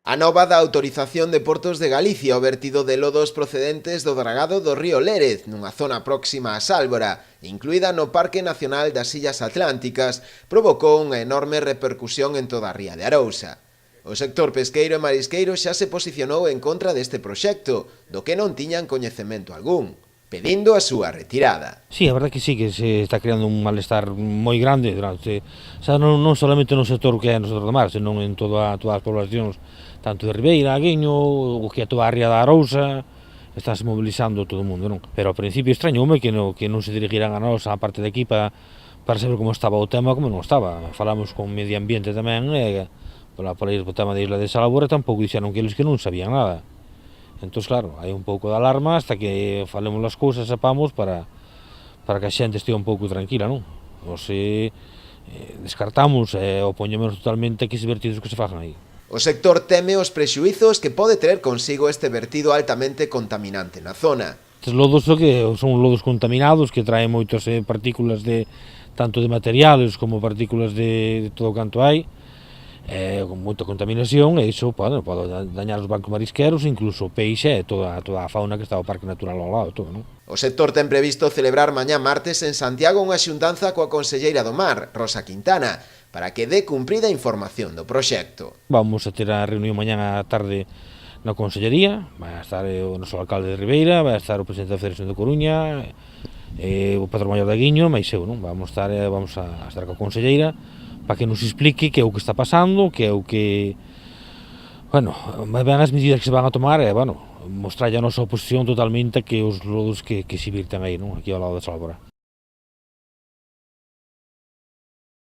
A nova da autorización de Portos de Galicia ao vertido de lodos procedentes do dragado do río Lérez, nunha zona próxima a Sálvora, incluída no Parque Nacional das Illas Atlánticas, provocou unha enorme repercusión en toda a ría de Arousa. O sector pesqueiro e marisqueiro xa se posicionou en contra deste proxecto, do que non tiñan coñecemento algún, pedindo a súa retirada. Sí, a verdade que sí, que se está creando un malestar moi grande, xa non solamente no sector que é no sector do mar, senón en todas as poblacións, tanto de Ribeira, Aguiño, o que é toda a ría da Arousa, estáse mobilizando todo o mundo, non? Pero ao principio extrañoume que non se dirigiran a nós, a parte de aquí, para saber como estaba o tema, como non estaba. Falamos con Medio Ambiente tamén, pola o tema da isla de Salvora, tampouco dixeron que eles que non sabían nada. Entón, claro, hai un pouco de alarma hasta que falemos as cousas, sepamos, para que a xente estea un pouco tranquila, non? Ou se descartamos e opoñemos totalmente que eses vertidos que se fagan aí. O sector teme os prexuizos que pode ter consigo este vertido altamente contaminante na zona. Estes lodos son lodos contaminados que traen moitas partículas tanto de materiales como partículas de todo o canto hai, con moita contaminación, e iso pode dañar os bancos marisqueros, incluso o peixe e toda a fauna que está ao Parque Natural ao lado, todo, non? O sector ten previsto celebrar mañá martes en Santiago unha xuntanza coa conselleira do Mar, Rosa Quintana, para que dé cumprida información do proxecto. Vamos a ter a reunión mañá á tarde na Consellería, vai estar o noso alcalde de Ribeira, vai estar o presidente da Federación de Coruña, o patrón maior de Aguiño, mais eu, non? Vamos a estar coa conselleira para que nos explique que é o que está pasando, que é o que... Bueno, ben as medidas que se van a tomar mostrar a nosa oposición totalmente a que os lodos que se virten aí, non? Aquí ao lado de Salvora.